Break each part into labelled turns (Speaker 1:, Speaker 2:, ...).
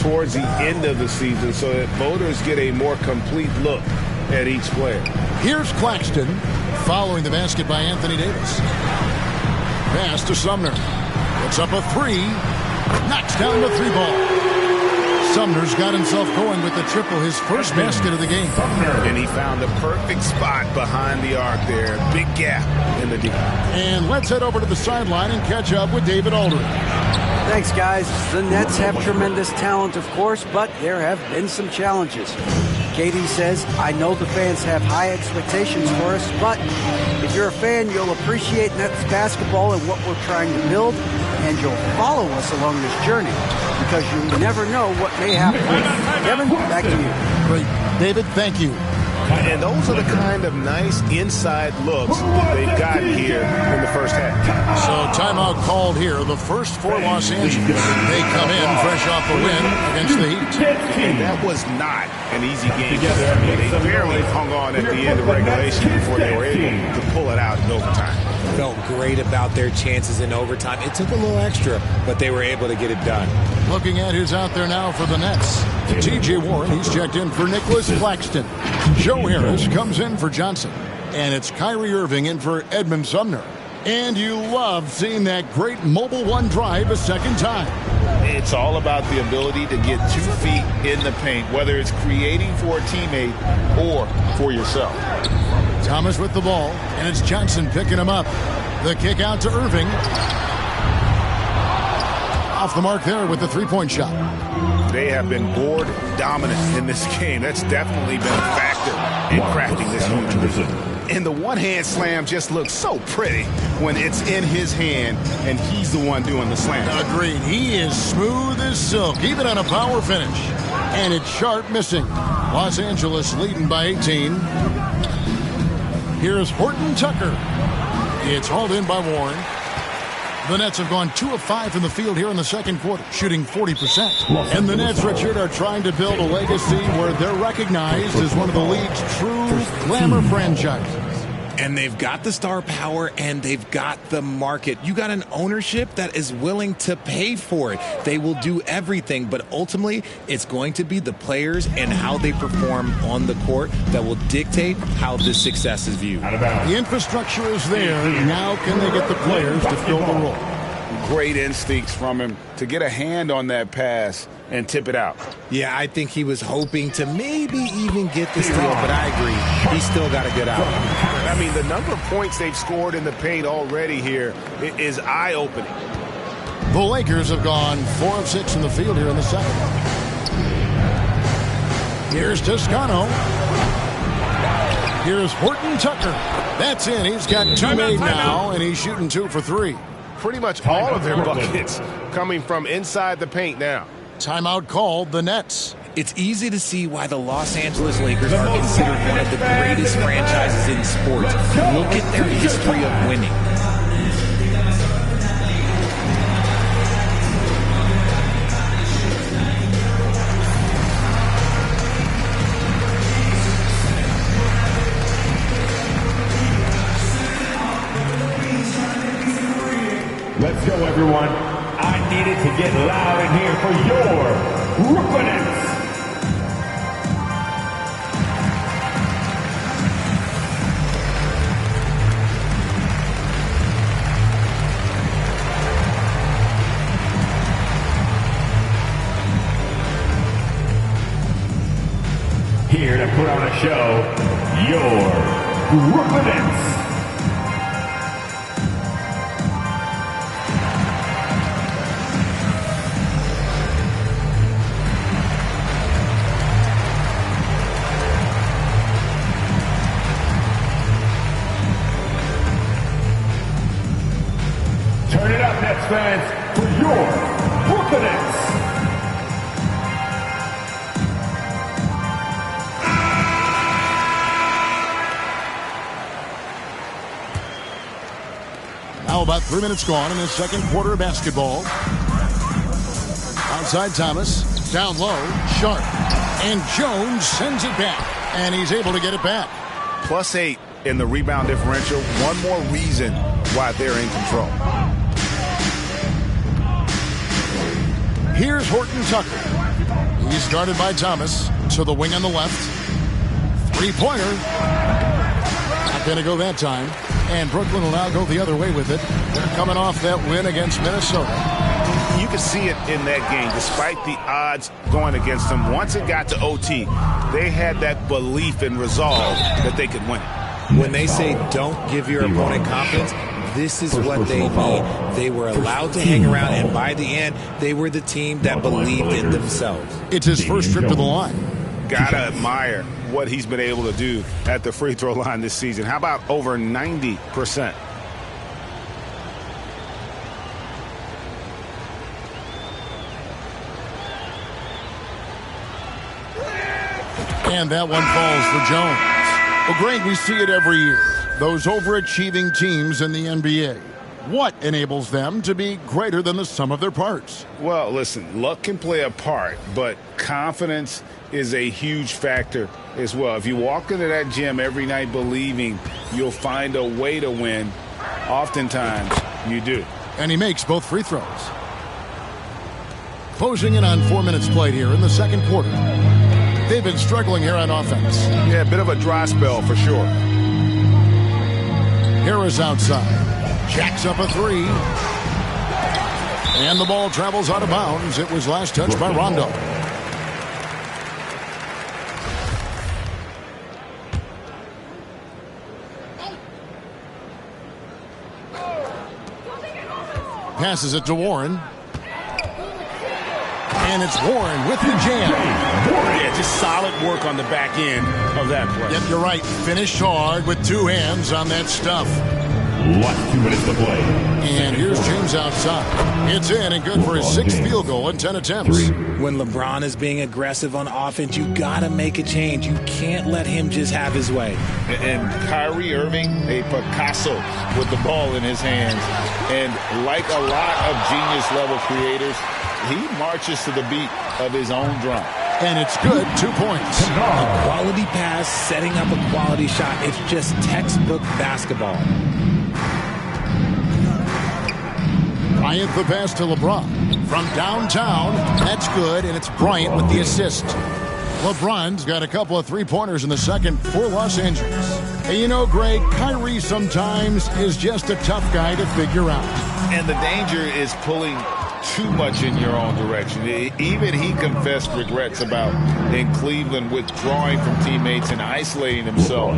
Speaker 1: towards the end of the season so that voters get a more complete look at each player.
Speaker 2: Here's Claxton following the basket by Anthony Davis. Pass to Sumner. Puts up a three. Knocks down the three ball. Sumner's got himself going with the triple, his first basket of the game.
Speaker 1: And he found the perfect spot behind the arc there. Big gap in the D.
Speaker 2: And let's head over to the sideline and catch up with David Aldridge.
Speaker 3: Thanks, guys. The Nets have tremendous talent, of course, but there have been some challenges. KD says, I know the fans have high expectations for us, but if you're a fan, you'll appreciate Nets basketball and what we're trying to build, and you'll follow us along this journey because you never know what may happen. Kevin, back to you.
Speaker 2: Great. David, thank you.
Speaker 1: And those are the kind of nice inside looks they've gotten here in the first half.
Speaker 2: So timeout called here, the first for Los Angeles. They come in fresh off a win against the Heat.
Speaker 1: And that was not an easy game. They barely hung on at the end of regulation before they were able to pull it out in overtime.
Speaker 4: Felt great about their chances in overtime. It took a little extra, but they were able to get it done.
Speaker 2: Looking at who's out there now for the Nets. T.J. Warren, he's checked in for Nicholas Claxton. Joe Harris comes in for Johnson. And it's Kyrie Irving in for Edmund Sumner. And you love seeing that great mobile one drive a second time.
Speaker 1: It's all about the ability to get 2 feet in the paint, whether it's creating for a teammate or for yourself.
Speaker 2: Thomas with the ball, and it's Johnson picking him up. The kick out to Irving. Off the mark there with the three-point shot.
Speaker 1: They have been board dominant in this game. That's definitely been a factor in crafting this unit. And the one-hand slam just looks so pretty when it's in his hand and he's the one doing the slam.
Speaker 2: Agreed. He is smooth as silk, even on a power finish. And it's sharp missing. Los Angeles leading by 18. Here's Horton Tucker. It's hauled in by Warren. The Nets have gone 2 of 5 from the field here in the second quarter, shooting 40%. And the Nets, Richard, are trying to build a legacy where they're recognized as one of the league's true glamour franchises.
Speaker 4: And they've got the star power and they've got the market. You got an ownership that is willing to pay for it. They will do everything, but ultimately it's going to be the players and how they perform on the court that will dictate how this success is viewed.
Speaker 2: The infrastructure is there. Now can they get the players to fill the role?
Speaker 1: Great instincts from him to get a hand on that pass and tip it out.
Speaker 4: Yeah, I think he was hoping to maybe even get the steal, but I agree. He's still got a good eye.
Speaker 1: I mean, the number of points they've scored in the paint already here is eye-opening.
Speaker 2: The Lakers have gone 4 of 6 in the field here in the second. Here's Toscano. Here's Horton Tucker. That's in. He's got 2 made now, and he's shooting 2 for 3.
Speaker 1: Pretty much all of their buckets coming from inside the paint now.
Speaker 2: Timeout called the Nets.
Speaker 4: It's easy to see why the Los Angeles Lakers are considered one of the greatest franchises in sports. Look at their history of winning.
Speaker 5: Let's go, everyone. I needed to get loud in here for your Brooklyn Nets. Here to put on a show, your Brooklyn Nets. Turn it up, Nets fans, for your Brooklyn Nets.
Speaker 2: Now about 3 minutes gone in the second quarter of basketball. Outside Thomas, down low, Sharp, and Jones sends it back, and he's able to get it back.
Speaker 1: +8 in the rebound differential. One more reason why they're in control.
Speaker 2: Here's Horton Tucker. He's guarded by Thomas. To the wing on the left. Three-pointer. Not going to go that time. And Brooklyn will now go the other way with it. They're coming off that win against Minnesota.
Speaker 1: You can see it in that game, despite the odds going against them. Once it got to OT, they had that belief and resolve that they could win it.
Speaker 4: When they say don't give your opponent confidence, this is what they mean. They were allowed to hang around, and by the end, they were the team that believed in themselves.
Speaker 2: It's his first trip to the line.
Speaker 1: Gotta admire what he's been able to do at the free throw line this season. How about over 90%?
Speaker 2: And that one falls for Jones. Well, Greg, we see it every year. Those overachieving teams in the NBA. What enables them to be greater than the sum of their parts?
Speaker 1: Well, listen, luck can play a part, but confidence is a huge factor as well. If you walk into that gym every night believing you'll find a way to win, oftentimes you do.
Speaker 2: And he makes both free throws. Closing in on 4 minutes played here in the second quarter. They've been struggling here on offense.
Speaker 1: Yeah, a bit of a dry spell for sure.
Speaker 2: Harris outside. Jacks up a three. And the ball travels out of bounds. It was last touched by Rondo. Passes it to Warren. And it's Warren with the jam.
Speaker 1: Yeah, just solid work on the back end of that play.
Speaker 2: Yep, you're right. Finished hard with two hands on that stuff.
Speaker 5: Last 2 minutes to play.
Speaker 2: And here's James outside. It's in and good for his sixth field goal in 10 attempts.
Speaker 4: When LeBron is being aggressive on offense, you got to make a change. You can't let him just have his way.
Speaker 1: And Kyrie Irving, a Picasso with the ball in his hands. And like a lot of genius-level creators, he marches to the beat of his own drum.
Speaker 2: And it's good. 2 points.
Speaker 4: A quality pass, setting up a quality shot. It's just textbook basketball.
Speaker 2: Bryant the pass to LeBron. From downtown, that's good, and it's Bryant with the assist. LeBron's got a couple of three-pointers in the second for Los Angeles. And you know, Greg, Kyrie sometimes is just a tough guy to figure out.
Speaker 1: And the danger is pulling too much in your own direction. Even he confessed regrets about in Cleveland withdrawing from teammates and isolating himself.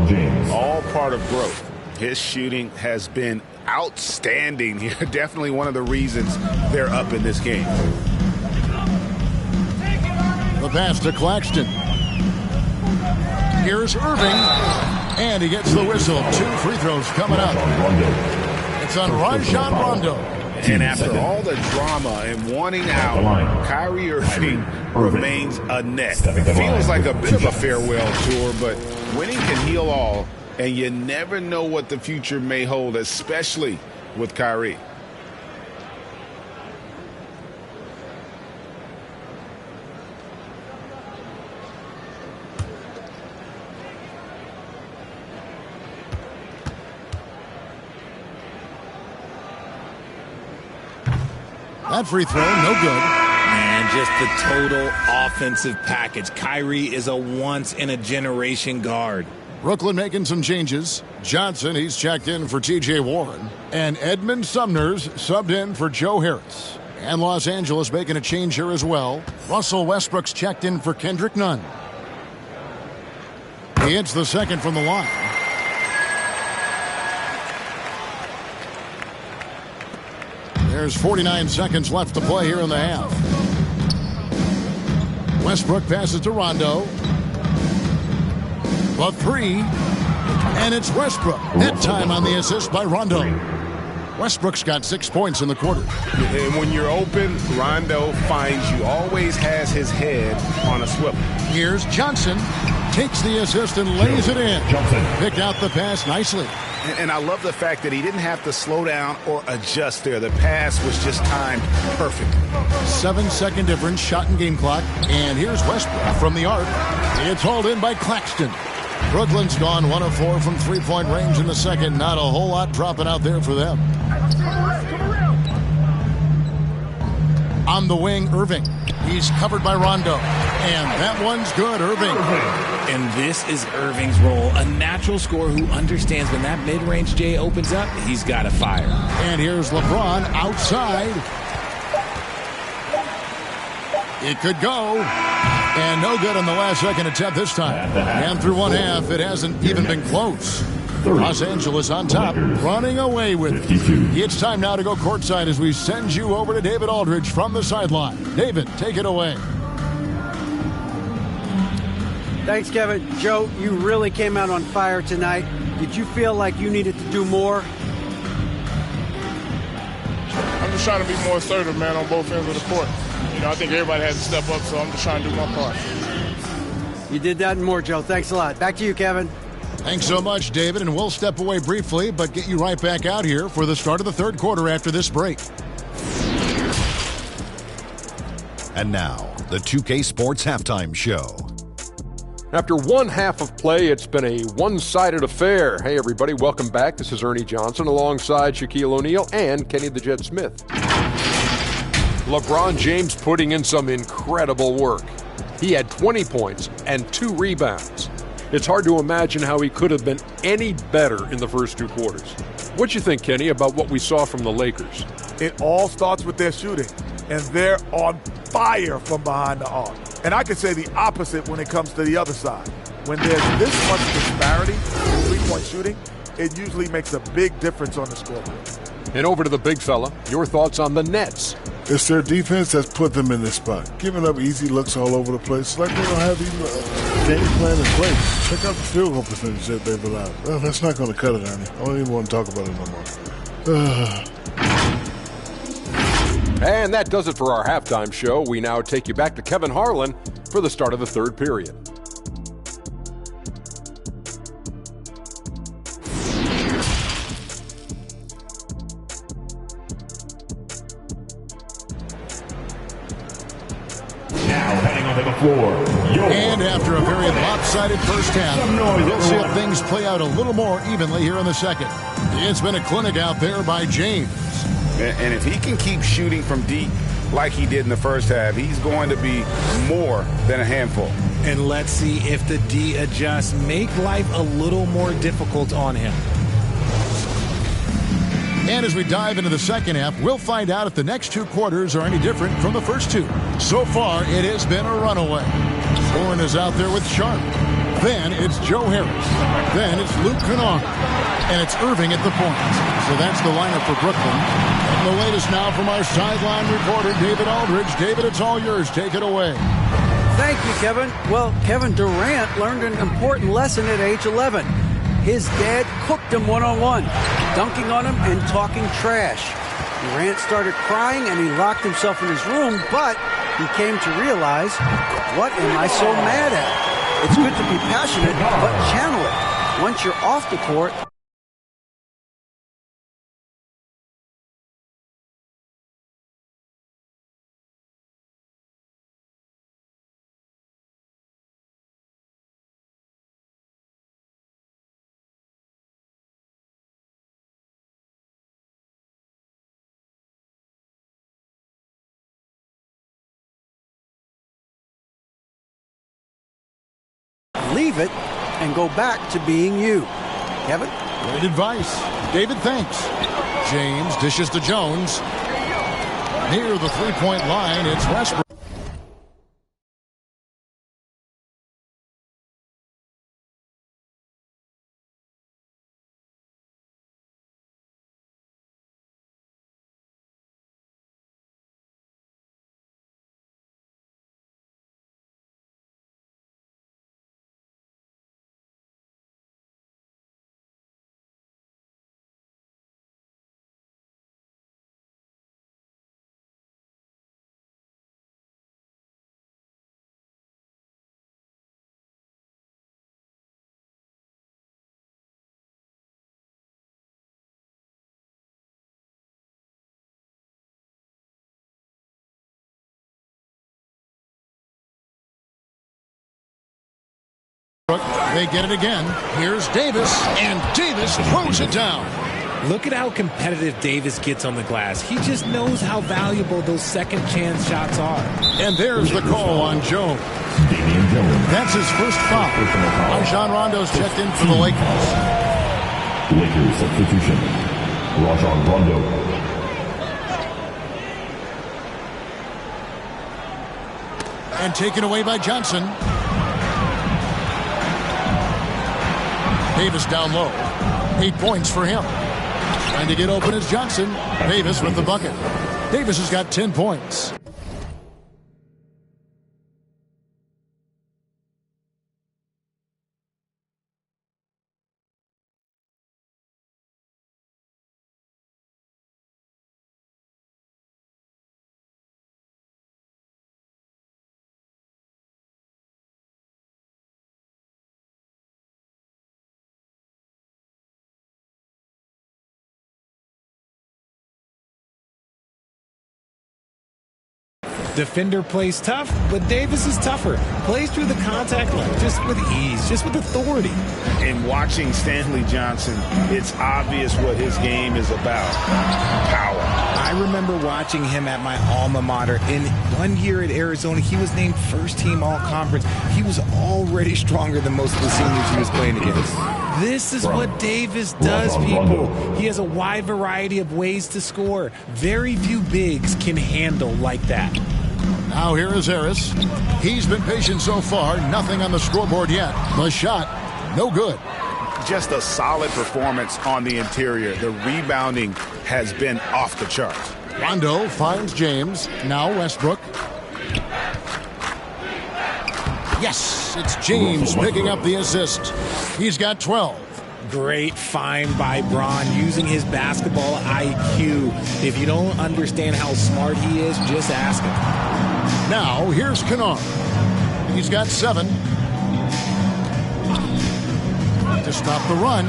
Speaker 1: All part of growth. His shooting has been outstanding here. Definitely one of the reasons they're up in this game.
Speaker 2: The pass to Claxton. Here's Irving. And he gets the whistle. 2 free throws coming up. It's on Rajon Rondo.
Speaker 1: And after all the drama and wanting out, Kyrie Irving remains a net. Feels like a bit of a farewell tour, but winning can heal all, and you never know what the future may hold, especially with Kyrie.
Speaker 2: That free throw, no good.
Speaker 4: Man, just the total offensive package. Kyrie is a once-in-a-generation guard.
Speaker 2: Brooklyn making some changes. Johnson, he's checked in for T.J. Warren. And Edmund Sumner's subbed in for Joe Harris. And Los Angeles making a change here as well. Russell Westbrook's checked in for Kendrick Nunn. He hits the second from the line. There's 49 seconds left to play here in the half. Westbrook passes to Rondo. The three. And it's Westbrook. That time on the assist by Rondo. Westbrook's got 6 points in the quarter.
Speaker 1: And when you're open, Rondo finds you. Always has his head on a swivel.
Speaker 2: Here's Johnson. Takes the assist and lays it in. Picked out the pass nicely.
Speaker 1: And I love the fact that he didn't have to slow down or adjust there. The pass was just timed perfect.
Speaker 2: 7-second difference, shot and game clock. And here's Westbrook from the arc. It's hauled in by Claxton. Brooklyn's gone 1 of 4 from three-point range in the second. Not a whole lot dropping out there for them. On the wing, Irving. He's covered by Rondo. And that one's good, Irving.
Speaker 4: And this is Irving's role, a natural scorer who understands when that mid-range J opens up, he's got to fire.
Speaker 2: And here's LeBron outside. It could go. And no good on the last second attempt this time. And through one half, it hasn't even been close. Los Angeles on top, running away with it. It's time now to go courtside as we send you over to David Aldridge from the sideline. David, take it away.
Speaker 3: Thanks, Kevin. Joe, you really came out on fire tonight. Did you feel like you needed to do more?
Speaker 6: I'm just trying to be more assertive, man, on both ends of the court. I think everybody has to step up, so I'm just trying to do my part.
Speaker 3: You did that and more, Joe. Thanks a lot. Back to you, Kevin.
Speaker 2: Thanks so much, David, and we'll step away briefly, but get you right back out here for the start of the third quarter after this break.
Speaker 7: And now, the 2K Sports Halftime Show.
Speaker 8: After one half of play, it's been a one-sided affair. Hey, everybody, welcome back. This is Ernie Johnson alongside Shaquille O'Neal and Kenny the Jet Smith. LeBron James putting in some incredible work. He had 20 points and 2 rebounds. It's hard to imagine how he could have been any better in the first 2 quarters. What you think, Kenny, about what we saw from the Lakers?
Speaker 9: It all starts with their shooting, and they're on fire from behind the arc. And I could say the opposite when it comes to the other side. When there's this much disparity in three-point shooting, it usually makes a big difference on the scoreboard.
Speaker 8: And over to the big fella, your thoughts on the Nets.
Speaker 10: It's their defense that's put them in this spot. Giving up easy looks all over the place. It's like they don't have the game plan in place. Check out the field goal percentage that they've allowed. Well, that's not going to cut it, Ernie. I don't even want to talk about it no more.
Speaker 8: And that does it for our halftime show. We now take you back to Kevin Harlan for the start of the third period.
Speaker 2: And after a very lopsided first half, we'll see if things play out a little more evenly here in the second. It's been a clinic out there by James.
Speaker 1: And if he can keep shooting from deep like he did in the first half, he's going to be more than a handful.
Speaker 4: And let's see if the D adjusts, make life a little more difficult on him.
Speaker 2: And as we dive into the second half, we'll find out if the next 2 quarters are any different from the first 2. So far, it has been a runaway. Warren is out there with Sharp. Then it's Joe Harris. Then it's Luke Kennard. And it's Irving at the point. So that's the lineup for Brooklyn. And the latest now from our sideline reporter, David Aldridge. David, it's all yours. Take it away.
Speaker 3: Thank you, Kevin. Well, Kevin Durant learned an important lesson at age 11. His dad cooked him one-on-one, dunking on him and talking trash. Durant started crying and he locked himself in his room, but he came to realize, what am I so mad at? It's good to be passionate, but channel it. Once you're off the court, leave it and go back to being you. Kevin?
Speaker 2: Great advice. David, thanks. James dishes to Jones. Near the three-point line, it's Westbrook. They get it again. Here's Davis, and Davis throws it down.
Speaker 4: Look at how competitive Davis gets on the glass. He just knows how valuable those second chance shots are.
Speaker 2: And there's the call on Jones. That's his first foul. Rajon Rondo's checked in for the Lakers.
Speaker 5: Lakers substitution. Rajon Rondo.
Speaker 2: And taken away by Johnson. Davis down low. 8 points for him. Trying to get open is Johnson. Davis with the bucket. Davis has got 10 points.
Speaker 4: Defender plays tough, but Davis is tougher. Plays through the contact line just with ease, just with authority.
Speaker 1: And watching Stanley Johnson, it's obvious what his game is about. Power.
Speaker 4: I remember watching him at my alma mater. In 1 year at Arizona, he was named first-team all-conference. He was already stronger than most of the seniors he was playing against. This is what Davis does, people. He has a wide variety of ways to score. Very few bigs can handle like that.
Speaker 2: Now here is Harris. He's been patient so far. Nothing on the scoreboard yet. The shot, no good.
Speaker 1: Just a solid performance on the interior. The rebounding has been off the charts.
Speaker 2: Rondo finds James. Now Westbrook. Yes, it's James picking up the assist. He's got 12.
Speaker 4: Great find by Braun using his basketball IQ. If you don't understand how smart he is, just ask him.
Speaker 2: Now, here's Kennard. He's got 7. To stop the run,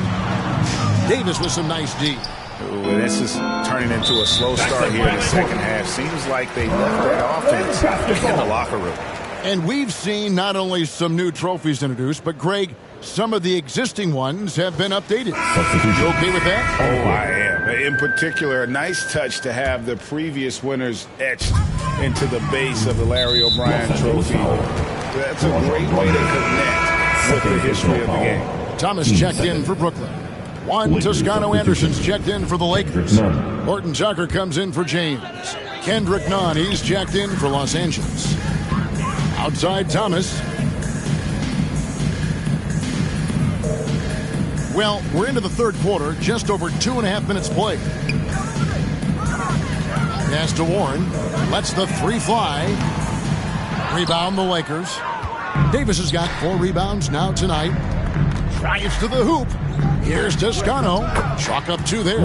Speaker 2: Davis with some nice D.
Speaker 1: Ooh, this is turning into a slow start here in the second half. Seems like they left that offense in the locker room.
Speaker 2: And we've seen not only some new trophies introduced, but, Greg, some of the existing ones have been updated. You okay with that?
Speaker 1: Oh, I am. In particular, a nice touch to have the previous winners etched into the base of the Larry O'Brien trophy. That's a great way to connect with the history of the game.
Speaker 2: Thomas checked in for Brooklyn. Juan Toscano-Anderson's checked in for the Lakers. Horton Tucker comes in for James. Kendrick Nunn, he's checked in for Los Angeles. Outside Thomas. Well, we're into the third quarter, just over 2.5 minutes played. Pass to Warren. Lets the 3 fly. Rebound the Lakers. Davis has got 4 rebounds now tonight. Drives to the hoop. Here's Toscano. Chalk up 2 there.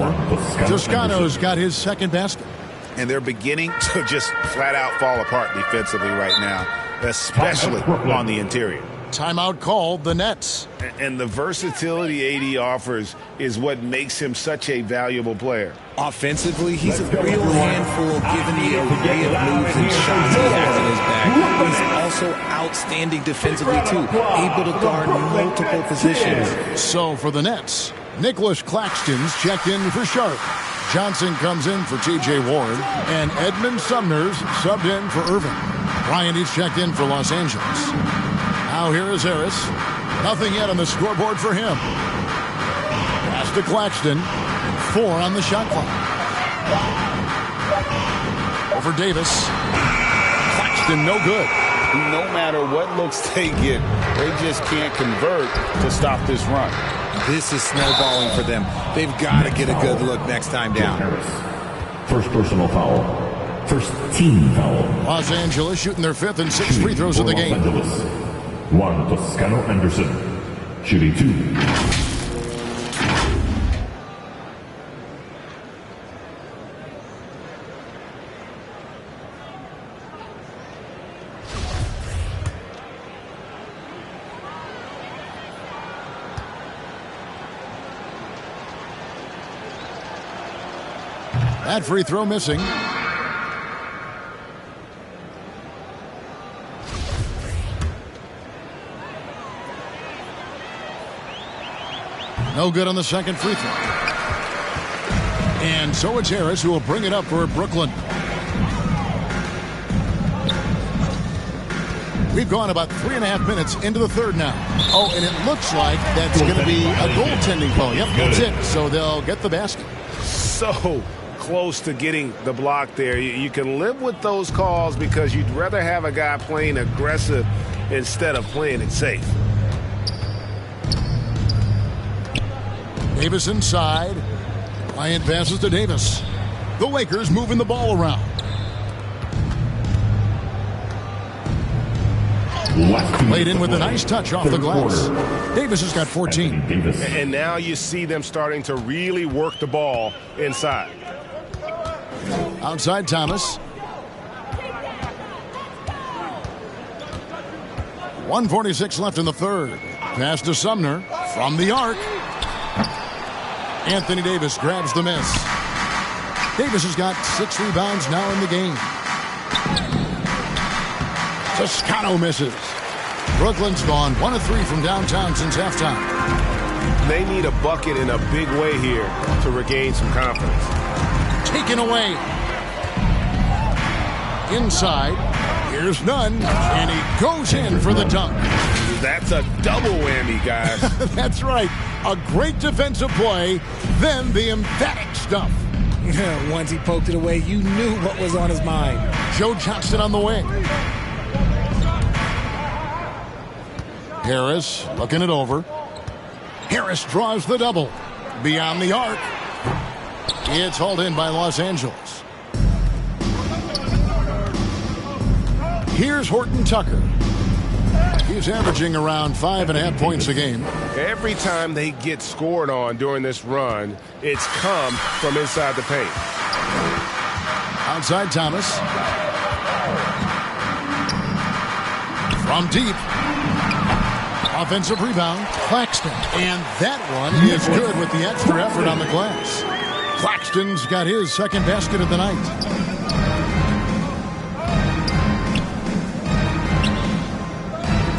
Speaker 2: Toscano's got his second basket.
Speaker 1: And they're beginning to just flat out fall apart defensively right now, especially on the interior.
Speaker 2: Timeout called, the Nets.
Speaker 1: And the versatility AD offers is what makes him such a valuable player.
Speaker 4: Offensively, he's a real handful given the array of moves and shots he has in his bag. He's also outstanding defensively, too, able to guard multiple positions.
Speaker 2: So for the Nets, Nicholas Claxton's checked in for Sharp. Johnson comes in for T.J. Warren, and Edmund Sumner's subbed in for Irving. Bryant is checked in for Los Angeles. Now here is Harris. Nothing yet on the scoreboard for him. Pass to Claxton. 4 on the shot clock. Over Davis. Claxton no good.
Speaker 1: No matter what looks they get, they just can't convert to stop this run.
Speaker 4: This is snowballing for them. They've got to get a good look next time down.
Speaker 5: First personal foul. First team foul.
Speaker 2: Los Angeles shooting their 5th and 6th free throws of the game.
Speaker 5: Juan Toscano-Anderson, shooting 2.
Speaker 2: That free throw missing. No good on the second free throw. And so it's Harris who will bring it up for Brooklyn. We've gone about 3.5 minutes into the third now. Oh, and it looks like that's going to be a goaltending call. Yep, that's it. So they'll get the basket.
Speaker 1: So close to getting the block there. You can live with those calls because you'd rather have a guy playing aggressive instead of playing it safe.
Speaker 2: Davis inside. Bryant passes to Davis. The Lakers moving the ball around. Played in with a nice touch off the glass. Davis has got 14.
Speaker 1: And now you see them starting to really work the ball inside.
Speaker 2: Outside Thomas. 1:46 left in the third. Pass to Sumner from the arc. Anthony Davis grabs the miss. Davis has got 6 rebounds now in the game. Toscano misses. Brooklyn's gone 1 of 3 from downtown since halftime.
Speaker 1: They need a bucket in a big way here to regain some confidence.
Speaker 2: Taken away. Inside. Here's Nunn. And he goes in for the dunk.
Speaker 1: That's a double whammy, guys.
Speaker 2: That's right. A great defensive play, then the emphatic stuff.
Speaker 11: Once he poked it away, you knew what was on his mind.
Speaker 2: Joe Johnson on the wing. Harris looking it over. Harris draws the double. Beyond the arc. It's hauled in by Los Angeles. Here's Horton Tucker. He's averaging around 5.5 points a game.
Speaker 1: Every time they get scored on during this run, it's come from inside the paint.
Speaker 2: Outside Thomas. From deep. Offensive rebound. Claxton. And that one is good with the extra effort on the glass. Claxton's got his second basket of the night.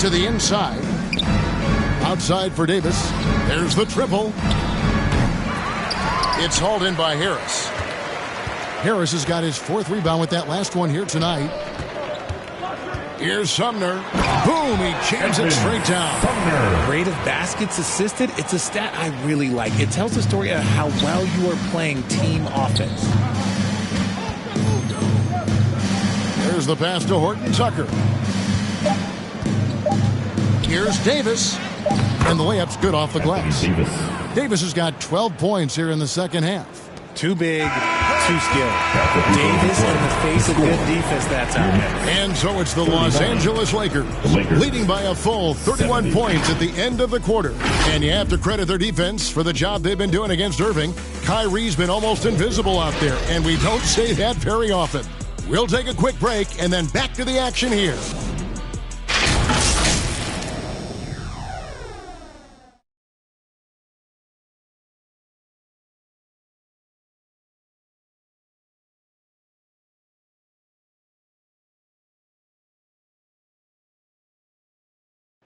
Speaker 2: To the inside. Outside for Davis. There's the triple. It's hauled in by Harris. Harris has got his 4th rebound with that last one here tonight. Here's Sumner. Boom, he jams it straight down.
Speaker 11: Rate of baskets assisted, it's a stat I really like. It tells the story of how well you are playing team offense.
Speaker 2: There's the pass to Horton Tucker. Here's Davis. And the layup's good off the glass. Davis has got 12 points here in the second half.
Speaker 11: Too big, too skilled. Davis in the face of good defense that time.
Speaker 2: And so it's the Los Angeles Lakers leading by a full 31 points at the end of the quarter. And you have to credit their defense for the job they've been doing against Irving. Kyrie's been almost invisible out there, and we don't say that very often. We'll take a quick break and then back to the action here.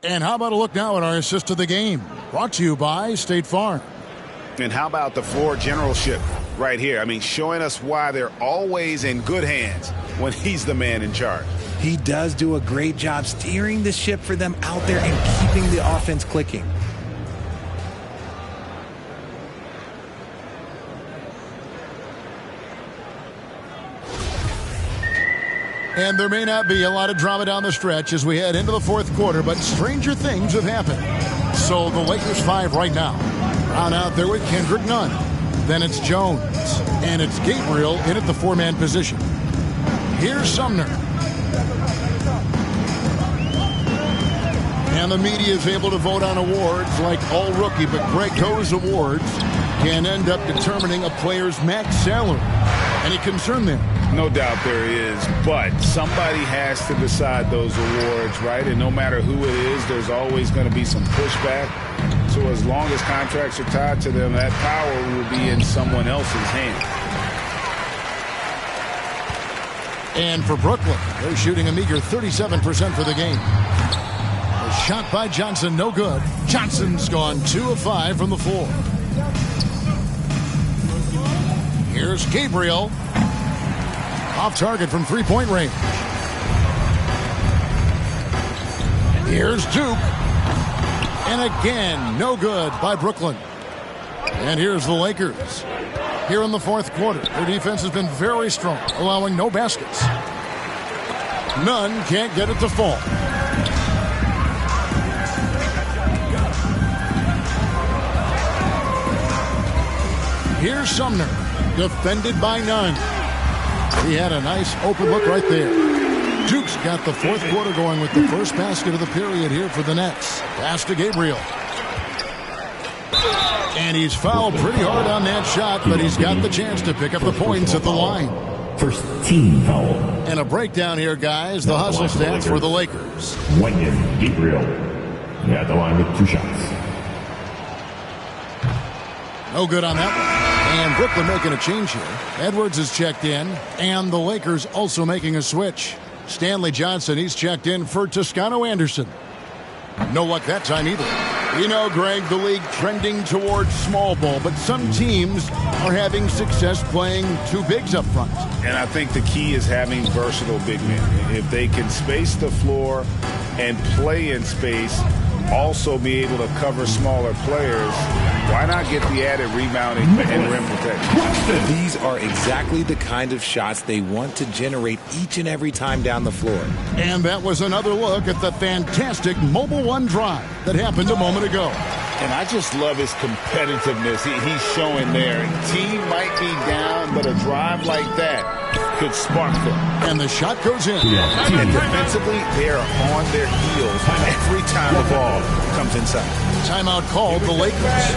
Speaker 2: And how about a look now at our assist of the game? Brought to you by State Farm.
Speaker 1: And how about the floor generalship right here? I mean, showing us why they're always in good hands when he's the man in charge.
Speaker 11: He does do a great job steering the ship for them out there and keeping the offense clicking.
Speaker 2: And there may not be a lot of drama down the stretch as we head into the fourth quarter, but stranger things have happened. So the Lakers 5 right now. Brown out there with Kendrick Nunn. Then it's Jones. And it's Gabriel in at the 4-man position. Here's Sumner. And the media is able to vote on awards like All Rookie, but Greg Coe's awards can end up determining a player's max salary. Any concern there?
Speaker 1: No doubt there is, but somebody has to decide those awards, right? And no matter who it is, there's always going to be some pushback. So as long as contracts are tied to them, that power will be in someone else's hand.
Speaker 2: And for Brooklyn, they're shooting a meager 37% for the game. A shot by Johnson, no good. Johnson's gone 2 of 5 from the floor. Here's Gabriel. Off target from three-point range. Here's Duke. And again, no good by Brooklyn. And here's the Lakers. Here in the fourth quarter, their defense has been very strong, allowing no baskets. None can't get it to fall. Here's Sumner, defended by none. He had a nice open look right there. Duke's got the fourth quarter going with the first basket of the period here for the Nets. Pass to Gabriel. And he's fouled pretty hard on that shot, but he's got the chance to pick up the points at the line.
Speaker 5: First team foul.
Speaker 2: And a breakdown here, guys. The hustle stats for the Lakers.
Speaker 5: Wenyen Gabriel at the line with 2 shots.
Speaker 2: No good on that one. And Brooklyn making a change here. Edwards is checked in, and the Lakers also making a switch. Stanley Johnson, he's checked in for Toscano Anderson. No luck that time either. You know, Greg, the league trending towards small ball, but some teams are having success playing 2 bigs up front.
Speaker 1: And I think the key is having versatile big men. If they can space the floor and play in space, also be able to cover smaller players, why not get the added rebounding and rim protection?
Speaker 4: These are exactly the kind of shots they want to generate each and every time down the floor.
Speaker 2: And that was another look at the fantastic Mobile One drive that happened a moment ago.
Speaker 1: And I just love his competitiveness he's showing there. Team might be down, but a drive like that could spark them.
Speaker 2: And the shot goes in.
Speaker 1: And defensively, they are on their heels every time the ball comes inside.
Speaker 2: Timeout called the Lakers.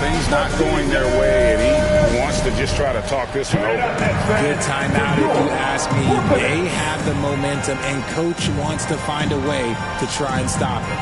Speaker 1: Things not going their way, and he wants to just try to talk this one over.
Speaker 4: Good timeout if you ask me. They have the momentum, and coach wants to find a way to try and stop it.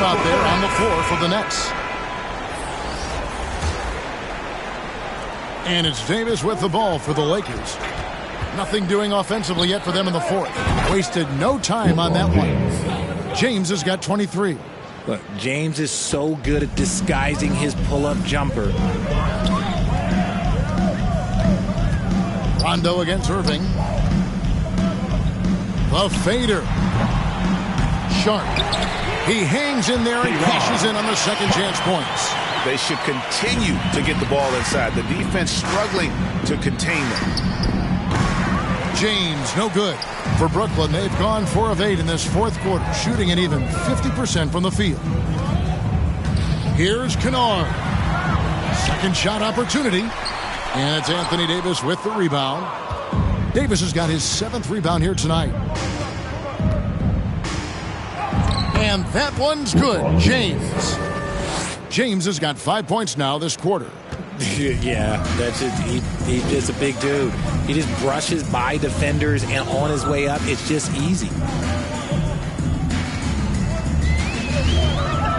Speaker 2: Out there on the floor for the Nets. And it's Davis with the ball for the Lakers. Nothing doing offensively yet for them in the fourth. Wasted no time on that one. James has got 23.
Speaker 4: Look, James is so good at disguising his pull-up jumper.
Speaker 2: Rondo against Irving. The fader. Sharp. He hangs in there and cashes in on the second chance points.
Speaker 1: They should continue to get the ball inside. The defense struggling to contain them.
Speaker 2: James, no good. For Brooklyn, they've gone 4 of 8 in this fourth quarter, shooting at even 50% from the field. Here's Kennard. Second shot opportunity. And it's Anthony Davis with the rebound. Davis has got his 7th rebound here tonight. And that one's good. James has got 5 points now this quarter.
Speaker 4: Yeah, that's just, he's just a big dude. He just brushes by defenders, and on his way up, it's just easy.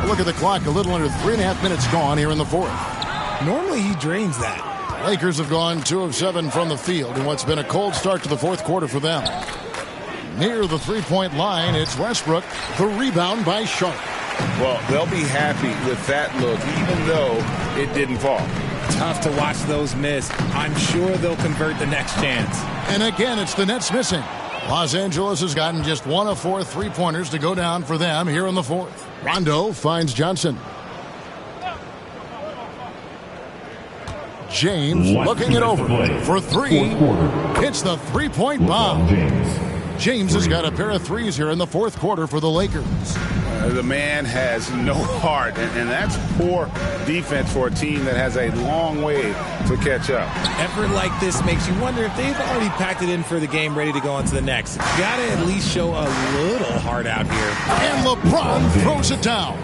Speaker 2: Look at the clock. A little under 3.5 minutes gone here in the fourth.
Speaker 4: Normally he drains that.
Speaker 2: Lakers have gone 2 of 7 from the field in what's been a cold start to the fourth quarter for them. Near the three-point line, it's Westbrook. The rebound by Sharp.
Speaker 1: Well, they'll be happy with that look, even though it didn't fall.
Speaker 4: Tough to watch those miss. I'm sure they'll convert the next chance.
Speaker 2: And again, it's the Nets missing. Los Angeles has gotten just 1 of 4 three-pointers to go down for them here in the fourth. Rondo finds Johnson. James looking it over for 3. It's the three-point bomb. James has got a pair of threes here in the fourth quarter for the Lakers.
Speaker 1: The man has no heart, and that's poor defense for a team that has a long way to catch up.
Speaker 11: Effort like this makes you wonder if they've already packed it in for the game, ready to go on to the next. Got to at least show a little heart out here.
Speaker 2: And LeBron throws it down.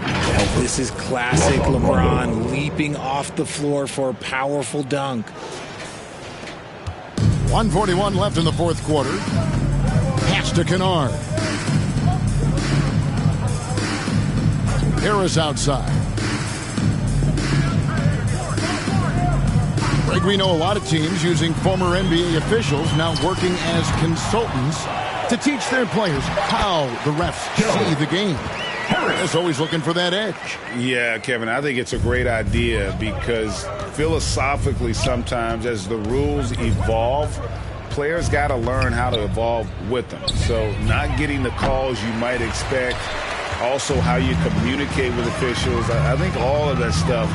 Speaker 11: This is classic LeBron leaping off the floor for a powerful dunk.
Speaker 2: 1:41 left in the fourth quarter. Pass to Kennard. Harris outside. Greg, we know a lot of teams using former NBA officials now working as consultants to teach their players how the refs see the game. Harris always looking for that edge.
Speaker 1: Yeah, Kevin, I think it's a great idea because philosophically sometimes as the rules evolve, players got to learn how to evolve with them. So not getting the calls you might expect, also how you communicate with officials. I think all of that stuff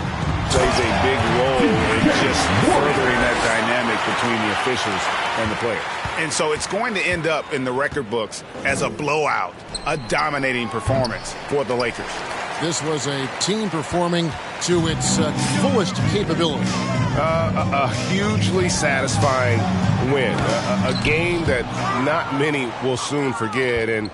Speaker 1: plays a big role in just furthering that dynamic between the officials and the players. And so it's going to end up in the record books as a blowout, a dominating performance for the Lakers.
Speaker 2: This was a team performing to its fullest capability.
Speaker 12: A hugely satisfying win. A game that not many will soon forget. And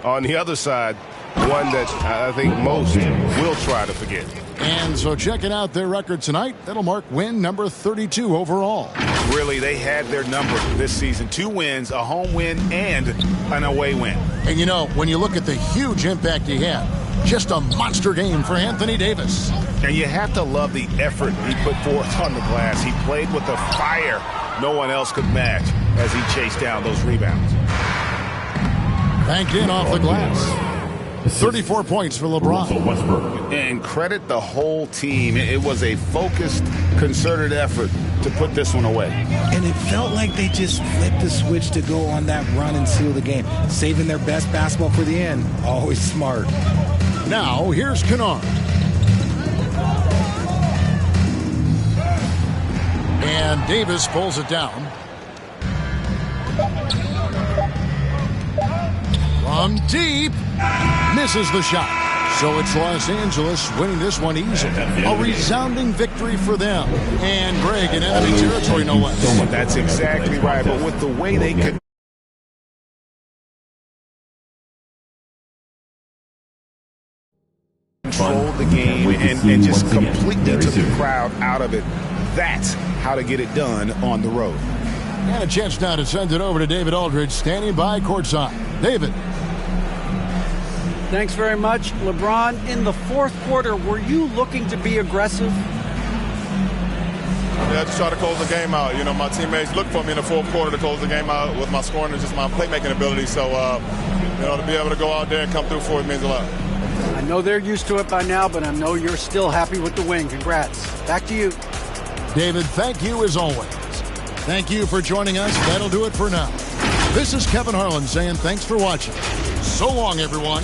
Speaker 12: on the other side, one that I think most will try to forget.
Speaker 2: And so checking out their record tonight, that'll mark win number 32 overall.
Speaker 1: Really, they had their number this season. 2 wins, a home win, and an away win.
Speaker 2: And you know, when you look at the huge impact he had, just a monster game for Anthony Davis.
Speaker 1: And you have to love the effort he put forth on the glass. He played with a fire no one else could match as he chased down those rebounds.
Speaker 2: Banked in off the glass. 34 points for LeBron.
Speaker 1: And credit the whole team. It was a focused, concerted effort to put this one away.
Speaker 11: And it felt like they just flipped the switch to go on that run and seal the game. Saving their best basketball for the end. Always smart.
Speaker 2: Now, here's Kennard. And Davis pulls it down. From deep. Misses the shot. So it's Los Angeles winning this one easily. A resounding victory for them. And Greg in enemy territory, no less.
Speaker 1: That's exactly right. But with the way they could control the game and just completely took the crowd out of it, that's how to get it done on the road.
Speaker 2: And a chance now to send it over to David Aldridge, standing by courtside. David.
Speaker 3: Thanks very much. LeBron, in the fourth quarter, were you looking to be aggressive?
Speaker 6: Yeah, just try to close the game out. You know, my teammates look for me in the fourth quarter to close the game out with my scoring and just my playmaking ability. So, you know, to be able to go out there and come through for it means a lot.
Speaker 3: I know they're used to it by now, but I know you're still happy with the win. Congrats. Back to you.
Speaker 2: David, thank you as always. Thank you for joining us. That'll do it for now. This is Kevin Harlan saying thanks for watching. So long, everyone.